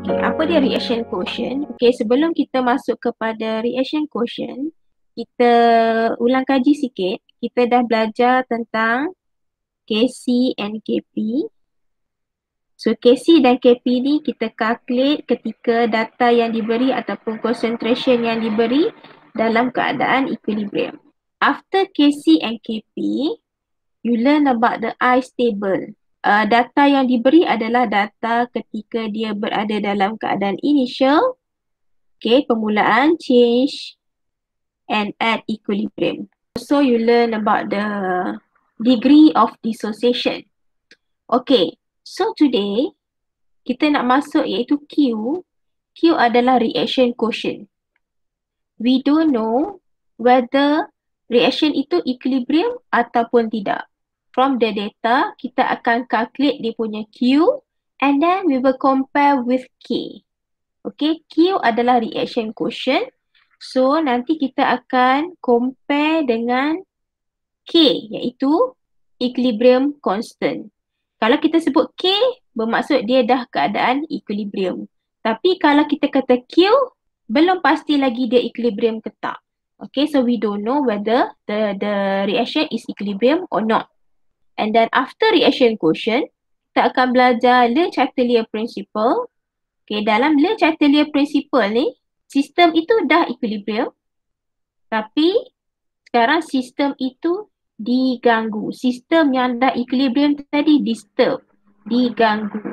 Okay, apa dia reaction quotient? Okay, sebelum kita masuk kepada reaction quotient, kita ulang kaji sikit. Kita dah belajar tentang Kc and Kp. So, Kc dan Kp ni kita calculate ketika data yang diberi ataupun concentration yang diberi dalam keadaan equilibrium. After Kc and Kp, you learn about the I stable. Data yang diberi adalah data ketika dia berada dalam keadaan initial, okay, permulaan, change, and at equilibrium. So you learn about the degree of dissociation. Okay, so today kita nak masuk iaitu Q. Q adalah reaction quotient. We don't know whether reaction itu equilibrium ataupun tidak. From the data, kita akan calculate dia punya Q and then we will compare with K. Okay, Q adalah reaction quotient. So, nanti kita akan compare dengan K iaitu equilibrium constant. Kalau kita sebut K, bermaksud dia dah keadaan equilibrium. Tapi kalau kita kata Q, belum pasti lagi dia equilibrium ke tak. Okay, so we don't know whether the reaction is equilibrium or not. And then after reaction quotient, kita akan belajar Le Chatelier principle. Okay, dalam Le Chatelier principle ni, sistem itu dah equilibrium. Tapi sekarang sistem itu diganggu. Sistem yang dah equilibrium tadi disturb, diganggu.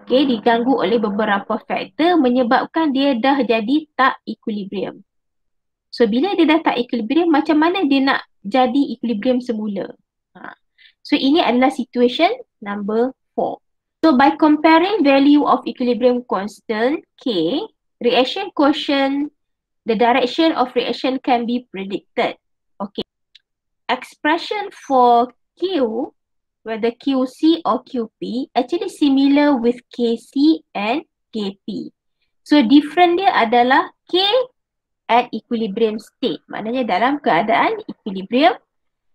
Okay, diganggu oleh beberapa faktor menyebabkan dia dah jadi tak equilibrium. So, bila dia dah tak equilibrium, macam mana dia nak jadi equilibrium semula? So, ini adalah situation number 4. So, by comparing value of equilibrium constant, K, reaction quotient, the direction of reaction can be predicted. Okay. Expression for Q, whether QC or QP, actually similar with KC and KP. So, different dia adalah K at equilibrium state. Maknanya dalam keadaan equilibrium,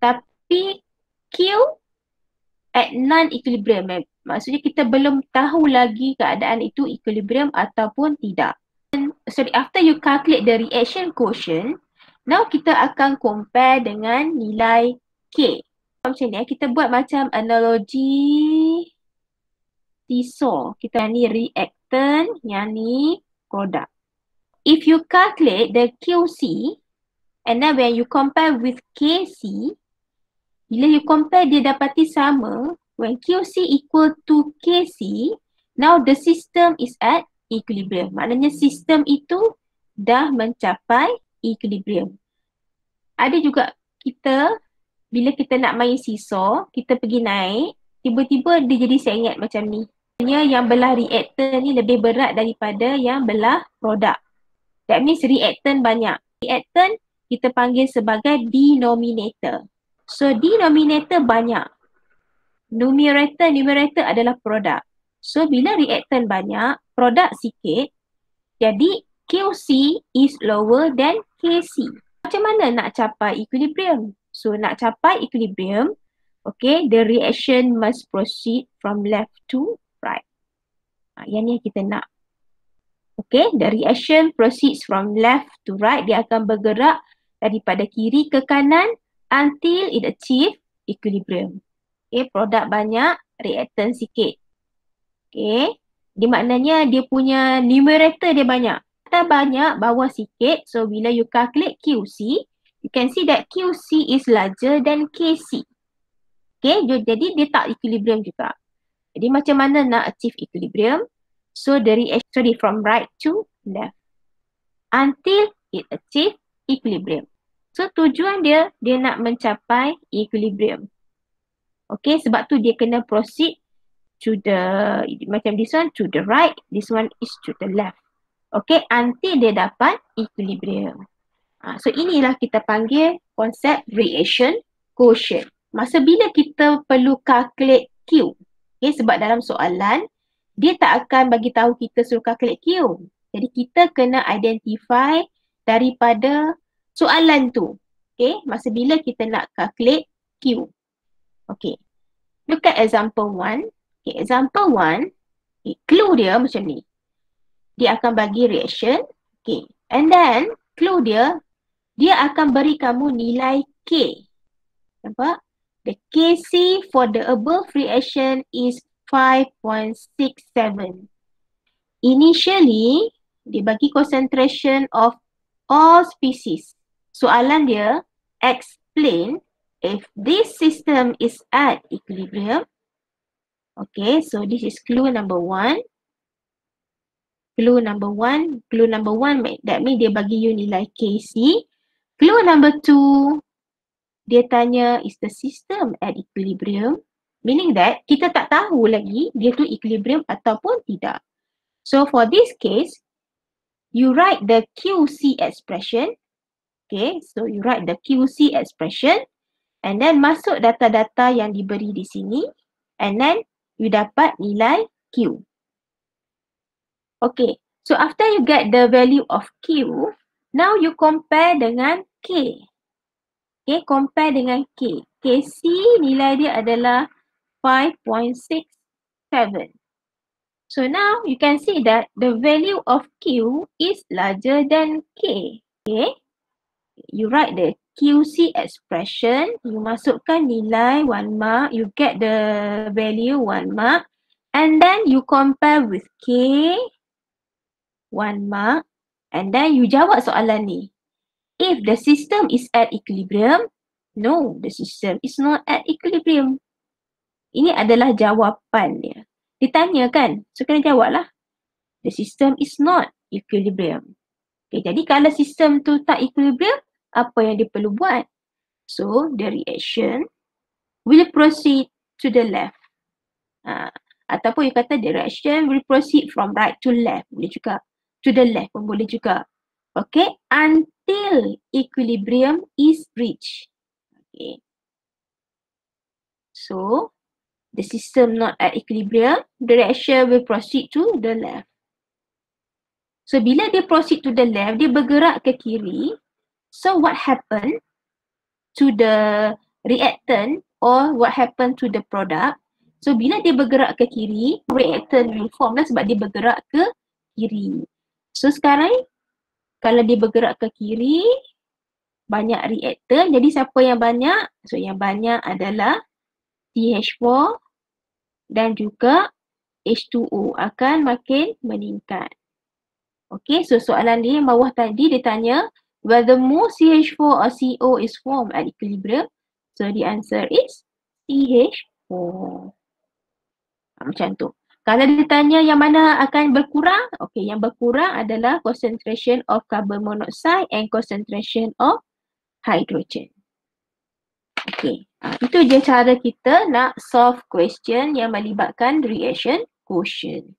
tapi Q at non-equilibrium. Maksudnya kita belum tahu lagi keadaan itu equilibrium ataupun tidak. So after you calculate the reaction quotient, now kita akan compare dengan nilai K. Macam ni, kita buat macam analogi seesaw. Kita ni reactant, yang ni product. If you calculate the QC and then when you compare with KC, bila you compare dia dapati sama, when QC equal to KC, now the system is at equilibrium. Maknanya sistem itu dah mencapai equilibrium. Ada juga kita, bila kita nak main seesaw, kita pergi naik, tiba-tiba dia jadi sengit macam ni. Maksudnya yang belah reactant ni lebih berat daripada yang belah produk. That means reactant banyak. Reactant kita panggil sebagai denominator. So, denominator banyak. Numerator adalah produk. So, bila reactant banyak, produk sikit, jadi QC is lower than KC. Macam mana nak capai equilibrium? So, nak capai equilibrium, okay, the reaction must proceed from left to right. Yang ni kita nak. Okay, the reaction proceeds from left to right. Dia akan bergerak daripada kiri ke kanan until it achieve equilibrium. Okay, produk banyak, reactant sikit. Okay, dia maknanya dia punya numerator dia banyak. Data banyak, bawah sikit. So, bila you calculate QC, you can see that QC is larger than KC. Okay, jadi dia tak equilibrium juga. Jadi, macam mana nak achieve equilibrium? So, the reaction from right to left until it achieve equilibrium. So, tujuan dia nak mencapai equilibrium. Okay, sebab tu dia kena proceed to the, macam this one to the right, this one is to the left. Okay, until dia dapat equilibrium. So, inilah kita panggil konsep reaction quotient. Masa bila kita perlu calculate Q. Okay, sebab dalam soalan, dia tak akan bagi tahu kita suruh calculate Q. Jadi, kita kena identify daripada soalan tu. Okay, masa bila kita nak calculate Q. Okay, look at example 1. Okay, example 1, okay, clue dia macam ni. dia akan bagi reaction K. And then clue dia akan beri kamu nilai K. Nampak? The Kc for the above reaction is 5.67. Initially, dia bagi concentration of all species. Soalan dia, explain if this system is at equilibrium. Okay, so this is clue number 1. Clue number 1, that means dia bagi you nilai Kc. Clue number 2, dia tanya is the system at equilibrium, meaning that kita tak tahu lagi dia tu equilibrium ataupun tidak. So for this case, you write the QC expression. Okay, so you write the QC expression and then masuk data-data yang diberi di sini and then you dapat nilai Q. Okay, so after you get the value of Q, now you compare dengan K. Okay, compare dengan K. Kc nilai dia adalah 5.67. So now you can see that the value of Q is larger than K. Okay, you write the QC expression, you masukkan nilai 1 mark, you get the value 1 mark and then you compare with K 1 mark and then you jawab soalan ni. If the system is at equilibrium, no, the system is not at equilibrium. Ini adalah jawapan dia. Ditanya kan, so kena jawab lah. The system is not equilibrium. Okay, jadi kalau sistem tu tak equilibrium, apa yang dia perlu buat? So, the reaction will proceed to the left. Ataupun you kata the reaction will proceed from right to left. Boleh juga. To the left pun boleh juga. Okay, until equilibrium is reached. Okay. So, the system not at equilibrium, the reaction will proceed to the left. So, bila dia proceed to the left, dia bergerak ke kiri. So, what happened to the reactant or what happened to the product? So, bila dia bergerak ke kiri, reactant will form lah sebab dia bergerak ke kiri. So, sekarang kalau dia bergerak ke kiri, banyak reaktan. Jadi siapa yang banyak? So yang banyak adalah CH4 dan juga H2O akan makin meningkat. Okay, so soalan dia yang bawah tadi dia tanya whether more CH4 or CO is formed at equilibrium. So the answer is CH4. Macam tu. Kalau dia tanya yang mana akan berkurang, okay, yang berkurang adalah concentration of carbon monoxide and concentration of hydrogen. Okay, itu je cara kita nak solve question yang melibatkan reaction quotient.